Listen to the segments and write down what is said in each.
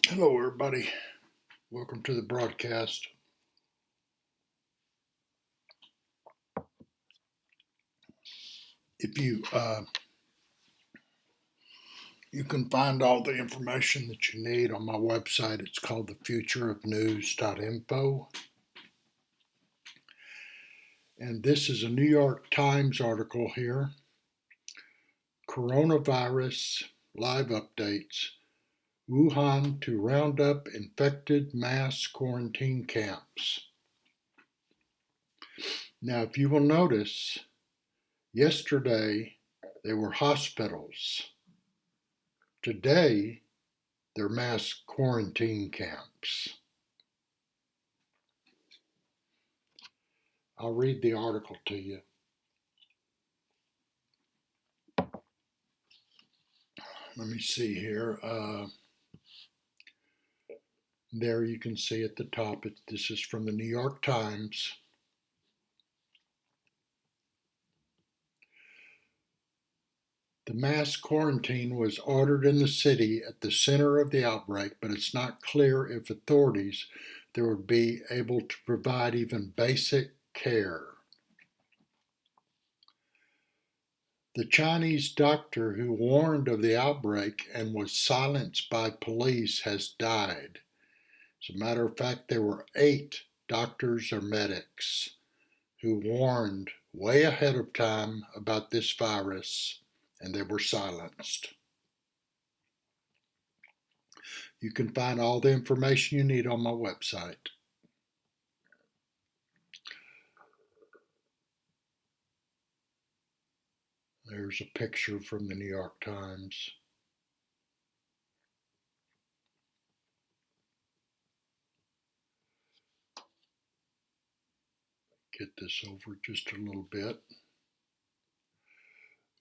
Hello, everybody. Welcome to the broadcast. If you can find all the information that you need on my website. It's called thefutureofnews.info. And this is a New York Times article here. Coronavirus live updates. Wuhan to round up infected mass quarantine camps. Now, if you will notice, yesterday they were hospitals. Today, they're mass quarantine camps. I'll read the article to you. Let me see here. There you can see at the top, this is from the New York Times. The mass quarantine was ordered in the city at the center of the outbreak, but it's not clear if authorities there would be able to provide even basic care. The Chinese doctor who warned of the outbreak and was silenced by police has died. As a matter of fact, there were 8 doctors or medics who warned way ahead of time about this virus, and they were silenced. You can find all the information you need on my website. There's a picture from the New York Times. Get this over just a little bit.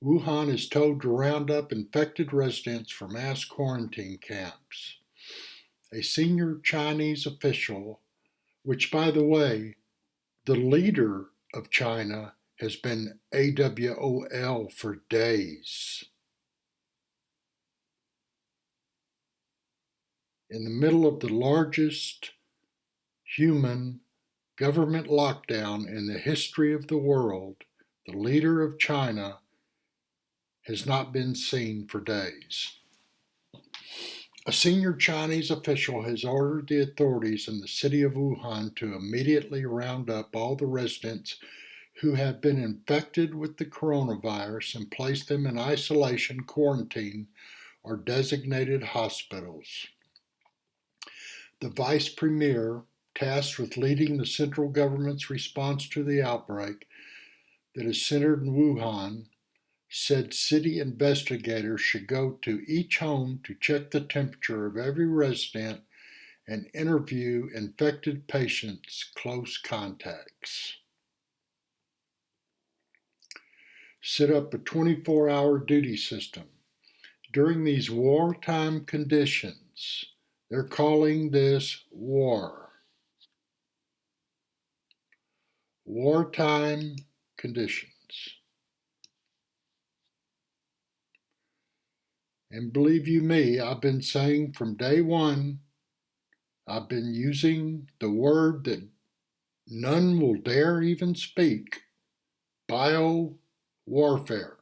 Wuhan is told to round up infected residents for mass quarantine camps. A senior Chinese official, which, by the way, the leader of China has been AWOL for days. In the middle of the largest human government lockdown in the history of the world, the leader of China has not been seen for days. A senior Chinese official has ordered the authorities in the city of Wuhan to immediately round up all the residents who have been infected with the coronavirus and place them in isolation, quarantine, or designated hospitals. The vice premier, tasked with leading the central government's response to the outbreak that is centered in Wuhan, said city investigators should go to each home to check the temperature of every resident and interview infected patients' close contacts. Set up a 24-hour duty system. During these wartime conditions, they're calling this war. Wartime conditions. And believe you me, I've been saying from day one, I've been using the word that none will dare even speak, bio-warfare.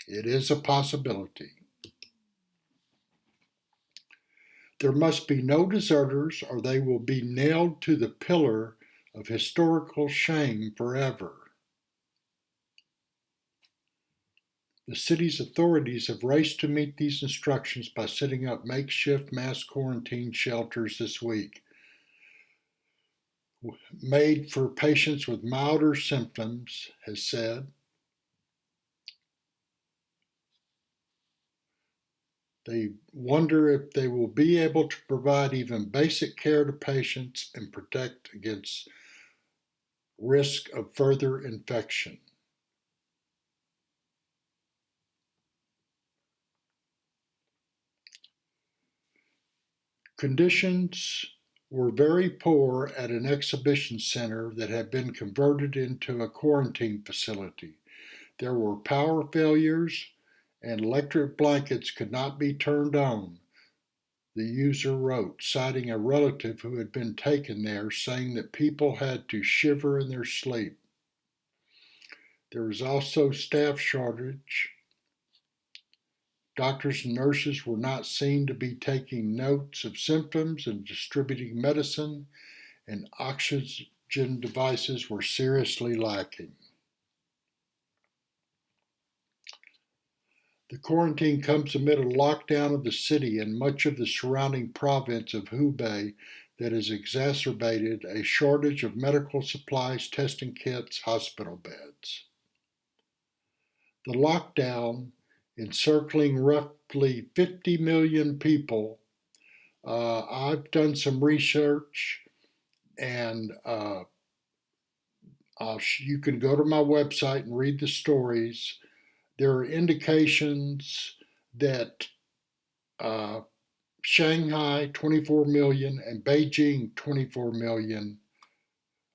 It is a possibility. There must be no deserters, or they will be nailed to the pillar of historical shame forever. The city's authorities have raced to meet these instructions by setting up makeshift mass quarantine shelters this week, made for patients with milder symptoms, has said. They wonder if they will be able to provide even basic care to patients and protect against risk of further infection. Conditions were very poor at an exhibition center that had been converted into a quarantine facility. There were power failures and electric blankets could not be turned on, the user wrote, citing a relative who had been taken there, saying that people had to shiver in their sleep. There was also staff shortage. Doctors and nurses were not seen to be taking notes of symptoms and distributing medicine, and oxygen devices were seriously lacking. The quarantine comes amid a lockdown of the city and much of the surrounding province of Hubei that has exacerbated a shortage of medical supplies, testing kits, hospital beds. The lockdown, encircling roughly 50 million people, I've done some research, and you can go to my website and read the stories. There are indications that Shanghai, 24 million, and Beijing, 24 million,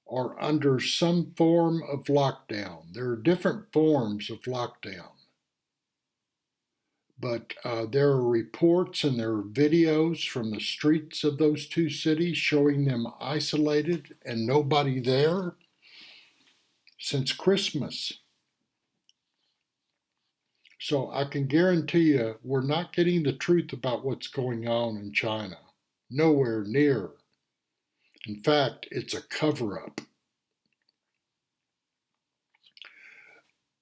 are under some form of lockdown. There are different forms of lockdown, but there are reports and there are videos from the streets of those two cities showing them isolated and nobody there since Christmas. So I can guarantee you we're not getting the truth about what's going on in China. Nowhere near. In fact, it's a cover up.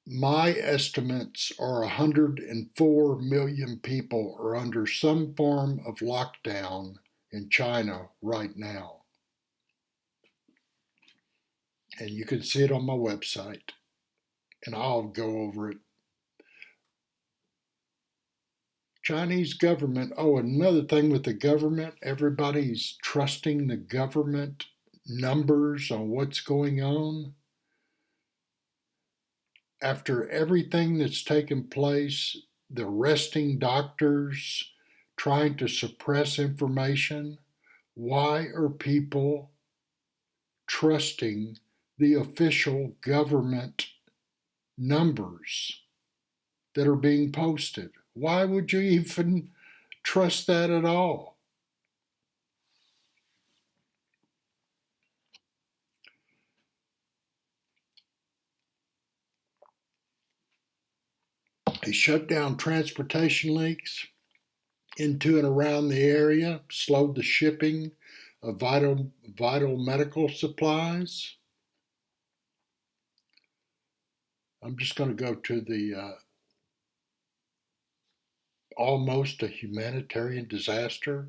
My estimates are 104 million people are under some form of lockdown in China right now. And you can see it on my website, and I'll go over it. Chinese government, oh, another thing with the government, everybody's trusting the government numbers on what's going on. After everything that's taken place, the arresting doctors, trying to suppress information, why are people trusting the official government numbers that are being posted? Why would you even trust that at all? They shut down transportation links into and around the area, slowed the shipping of vital medical supplies. I'm just going to go to the almost a humanitarian disaster.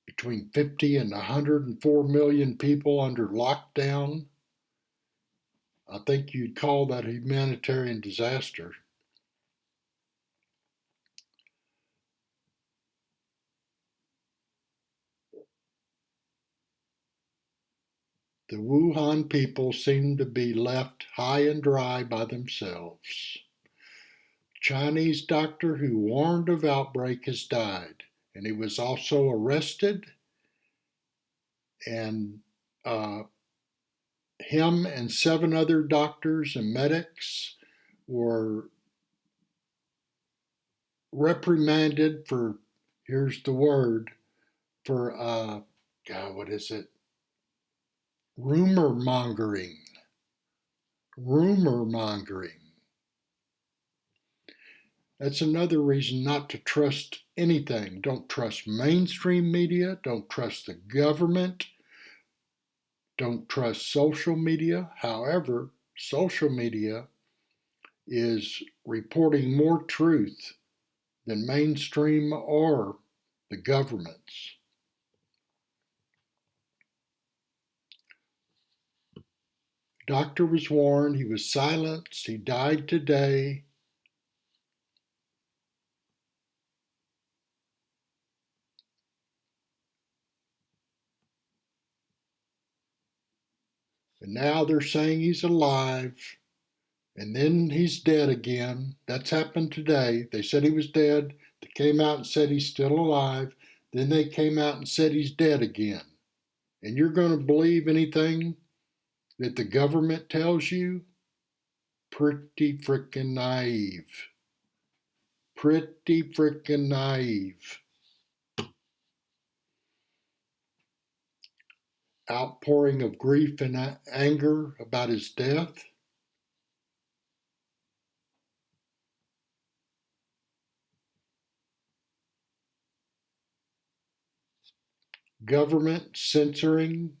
Between 50 and 104 million people under lockdown. I think you'd call that a humanitarian disaster. The Wuhan people seem to be left high and dry by themselves. Chinese doctor who warned of outbreak has died, and he was also arrested, and him and 7 other doctors and medics were reprimanded for, here's the word, for God, what is it? Rumor mongering. Rumor mongering. That's another reason not to trust anything. Don't trust mainstream media. Don't trust the government. Don't trust social media. However, social media is reporting more truth than mainstream or the governments. Doctor was warned. He was silenced. He died today. And now they're saying he's alive. And then he's dead again. That's happened today. They said he was dead. They came out and said he's still alive. Then they came out and said he's dead again. And you're going to believe anything that the government tells you? Pretty freaking naive. pretty freaking naive. Outpouring of grief and anger about his death. Government censoring,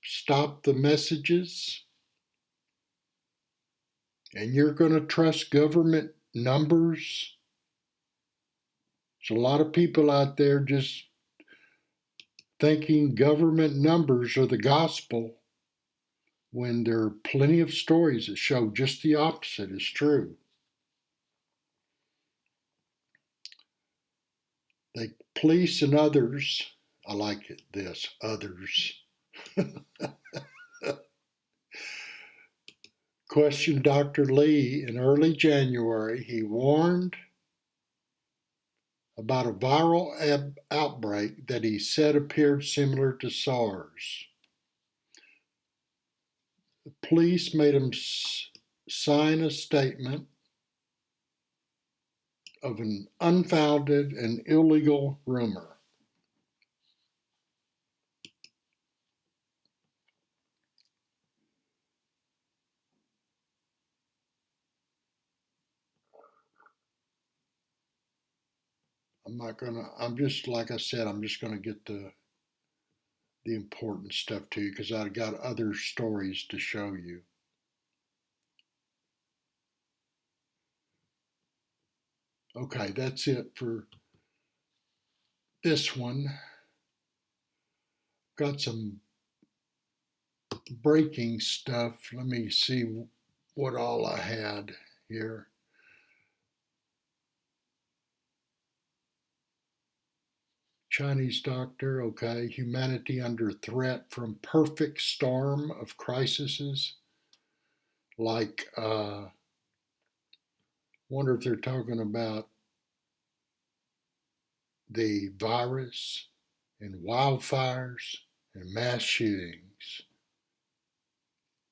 stop the messages. And you're going to trust government numbers? There's a lot of people out there just thinking government numbers are the gospel when there are plenty of stories that show just the opposite is true. The police and others, I like it, this, others, questioned Dr. Lee in early January. He warned about a viral outbreak that he said appeared similar to SARS. The police made him sign a statement of an unfounded and illegal rumor. I'm just, like I said, I'm just gonna get the important stuff to you because I've got other stories to show you. Okay, that's it for this one. Got some breaking stuff. Let me see what all I had here. Chinese doctor, okay. Humanity under threat from perfect storm of crises. Like, wonder if they're talking about the virus and wildfires and mass shootings.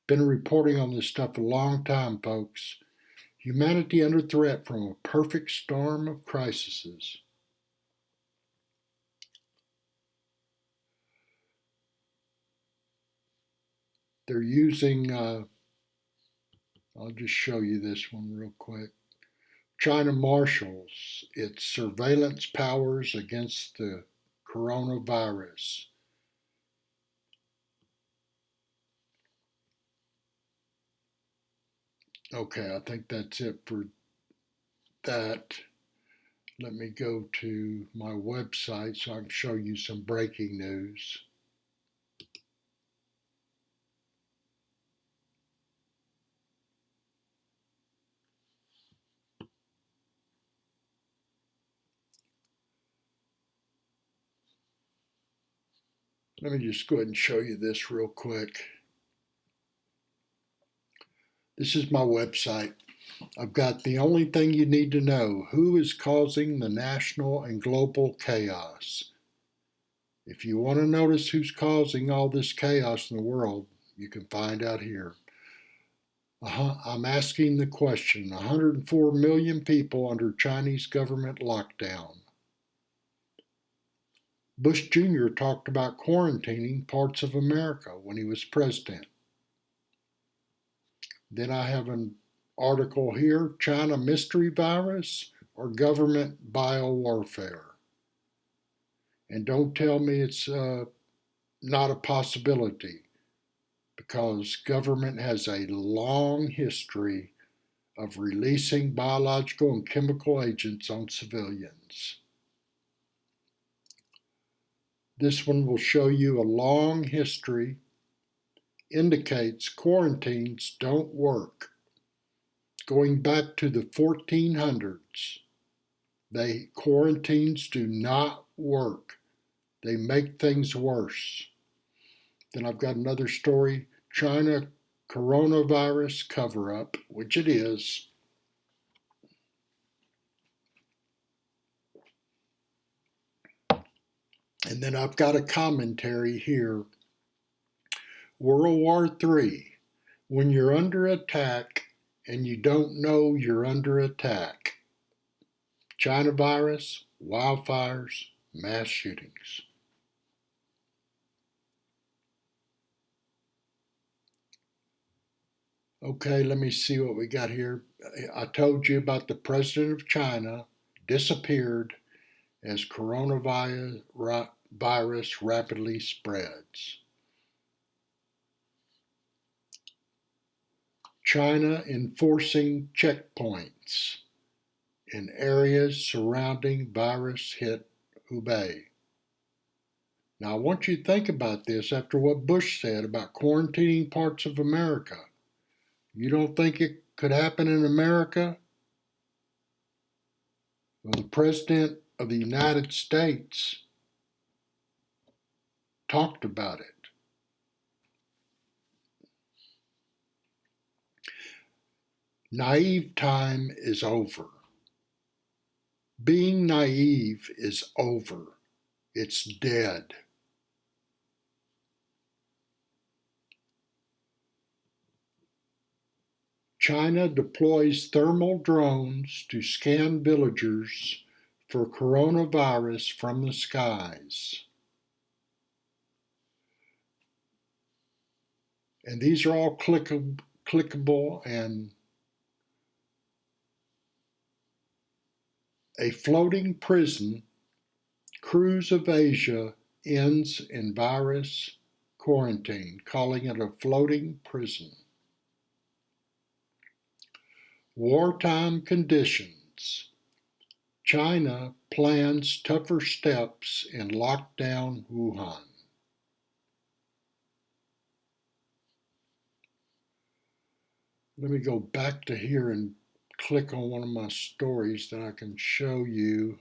Been reporting on this stuff a long time, folks. Humanity under threat from a perfect storm of crises. They're using, I'll just show you this one real quick. China marshals its surveillance powers against the coronavirus. Okay, I think that's it for that. Let me go to my website so I can show you some breaking news. Let me just go ahead and show you this real quick. This is my website. I've got the only thing you need to know: who is causing the national and global chaos. If you want to notice who's causing all this chaos in the world, you can find out here. I'm asking the question: 104 million people under Chinese government lockdown. Bush Jr. talked about quarantining parts of America when he was president. Then I have an article here: China mystery virus or government biowarfare. And don't tell me it's not a possibility, because government has a long history of releasing biological and chemical agents on civilians. This one will show you a long history, indicates quarantines don't work. Going back to the 1400s, quarantines do not work. They make things worse. Then I've got another story: China coronavirus cover-up, which it is. And then I've got a commentary here: World War III, when you're under attack and you don't know you're under attack. China virus, wildfires, mass shootings. Okay, let me see what we got here. I told you about the president of China disappeared as coronavirus rapidly spreads. China enforcing checkpoints in areas surrounding virus hit Hubei. Now, I want you to think about this after what Bush said about quarantining parts of America. You don't think it could happen in America? Well, the President of the United States talked about it. Naive time is over. Being naive is over. It's dead. China deploys thermal drones to scan villagers for coronavirus from the skies. And these are all clickable, and a floating prison cruise of Asia ends in virus quarantine, calling it a floating prison. Wartime conditions. China plans tougher steps in lockdown Wuhan. Let me go back to here and click on one of my stories that I can show you.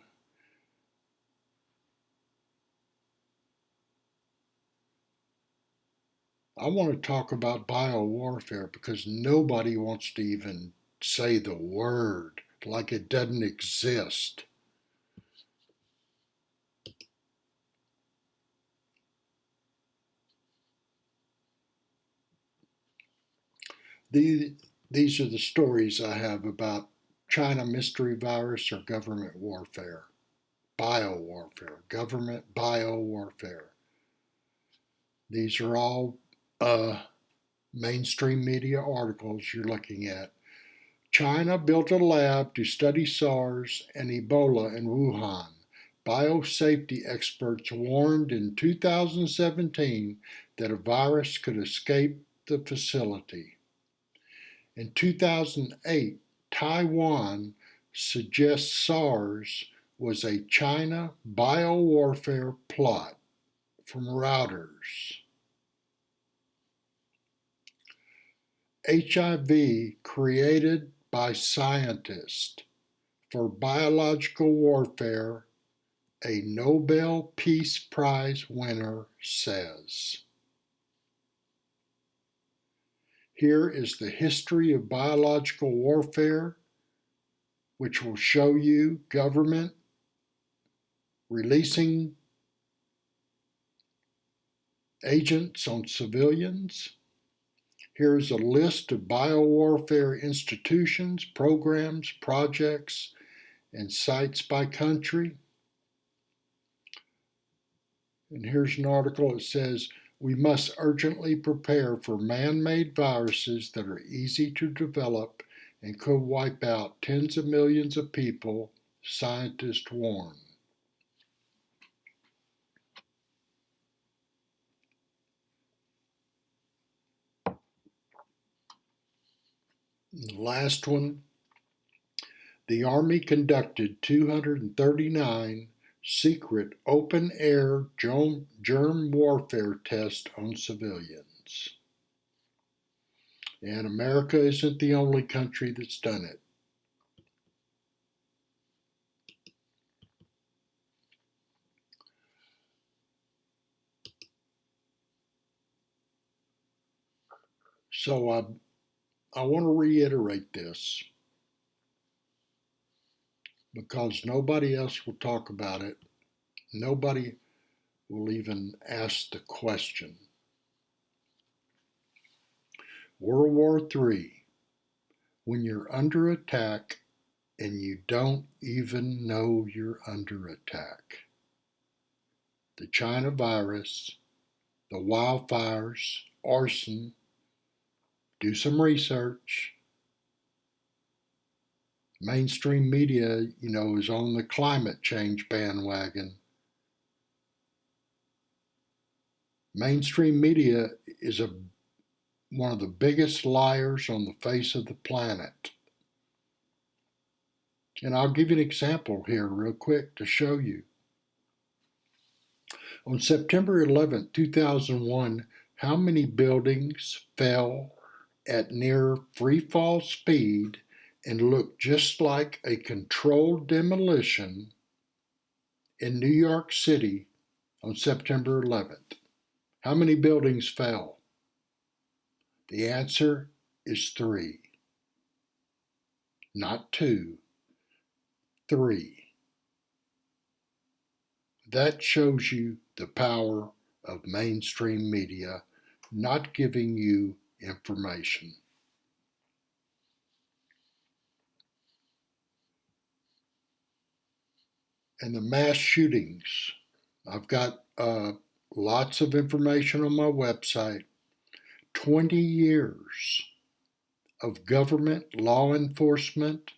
I want to talk about biowarfare because nobody wants to even say the word, like it doesn't exist. These are the stories I have about China mystery virus or government warfare. Biowarfare, government biowarfare. These are all mainstream media articles you're looking at. China built a lab to study SARS and Ebola in Wuhan. Biosafety experts warned in 2017 that a virus could escape the facility. In 2008, Taiwan suggests SARS was a China biowarfare plot from Reuters. HIV created by scientists for biological warfare, a Nobel Peace Prize winner says. Here is the history of biological warfare, which will show you government releasing agents on civilians. Here's a list of biowarfare institutions, programs, projects, and sites by country. And here's an article that says, we must urgently prepare for man-made viruses that are easy to develop and could wipe out tens of millions of people, scientists warn. And the last one, the Army conducted 239 secret open-air germ warfare tests on civilians. And America isn't the only country that's done it. So I want to reiterate this because nobody else will talk about it. Nobody will even ask the question. World War III, when you're under attack, and you don't even know you're under attack. The China virus, the wildfires, arson. Do some research. Mainstream media, is on the climate change bandwagon. Mainstream media is one of the biggest liars on the face of the planet. And I'll give you an example here, real quick, to show you. On September 11th, 2001, how many buildings fell at near free fall speed and looked just like a controlled demolition in New York City on September 11th? How many buildings fell? The answer is 3. Not 2, 3. That shows you the power of mainstream media not giving you information. And the mass shootings. I've got lots of information on my website. 20 years of government law enforcement,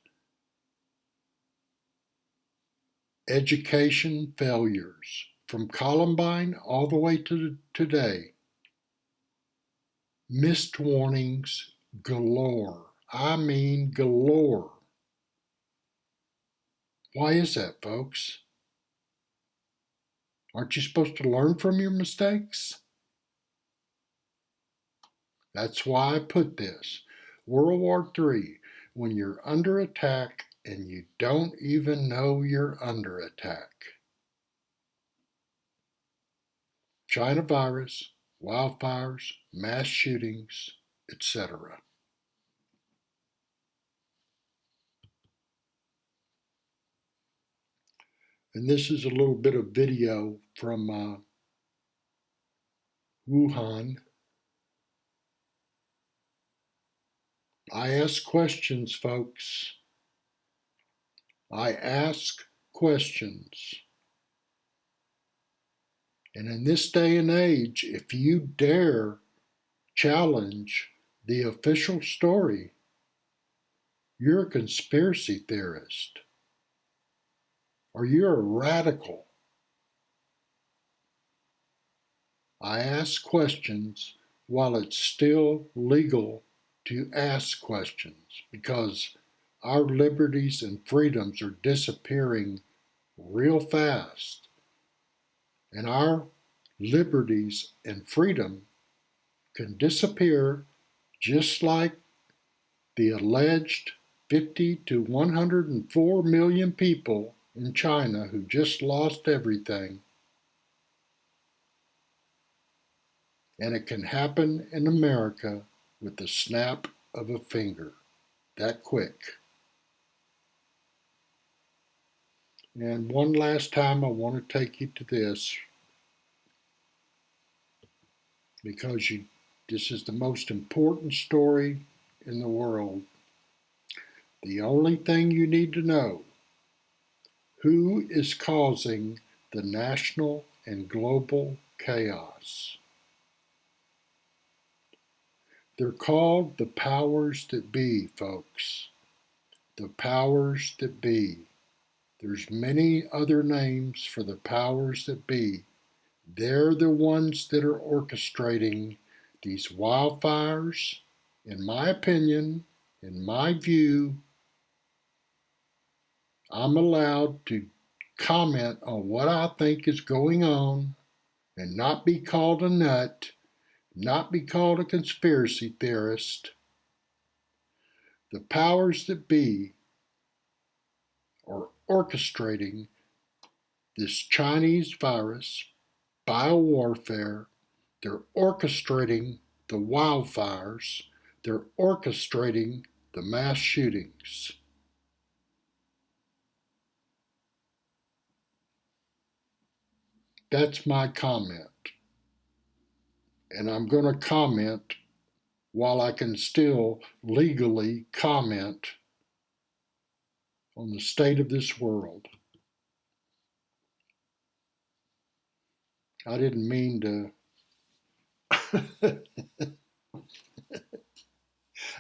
education failures, from Columbine all the way to today. Missed warnings galore. I mean galore. Why is that, folks? Aren't you supposed to learn from your mistakes? That's why I put this. World War III, when you're under attack and you don't even know you're under attack. China virus, wildfires, mass shootings, etc. And this is a little bit of video from Wuhan. I ask questions, folks. I ask questions. And in this day and age, if you dare challenge the official story, you're a conspiracy theorist or you're a radical. I ask questions while it's still legal to ask questions, because our liberties and freedoms are disappearing real fast. And our liberties and freedom can disappear just like the alleged 50 to 104 million people in China who just lost everything. And it can happen in America with the snap of a finger, that quick. And one last time, I want to take you to this, because this is the most important story in the world. The only thing you need to know: who is causing the national and global chaos? They're called the powers that be, folks. The powers that be. There's many other names for the powers that be. They're the ones that are orchestrating these wildfires. In my opinion, in my view, I'm allowed to comment on what I think is going on and not be called a nut, not be called a conspiracy theorist. The powers that be are orchestrating this Chinese virus, biowarfare. They're orchestrating the wildfires. They're orchestrating the mass shootings. That's my comment. And I'm going to comment while I can still legally comment on the state of this world. I didn't mean to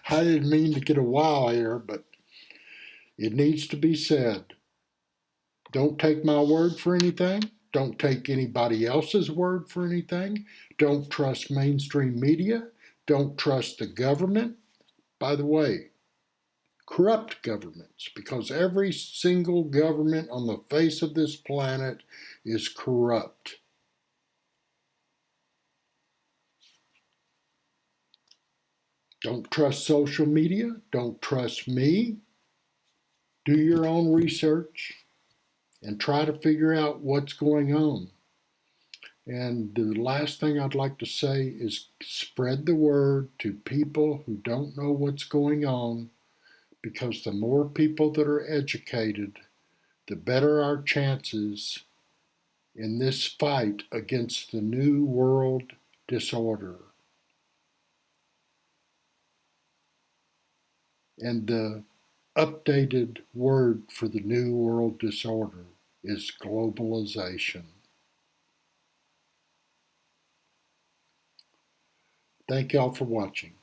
I didn't mean to get a wow here, but it needs to be said. Don't take my word for anything. Don't take anybody else's word for anything. Don't trust mainstream media. Don't trust the government. By the way, corrupt governments, because every single government on the face of this planet is corrupt. Don't trust social media. Don't trust me. Do your own research and try to figure out what's going on. And the last thing I'd like to say is spread the word to people who don't know what's going on, because the more people that are educated, the better our chances in this fight against the New World Disorder. And the updated word for the New World Disorder is globalization. Thank y'all for watching.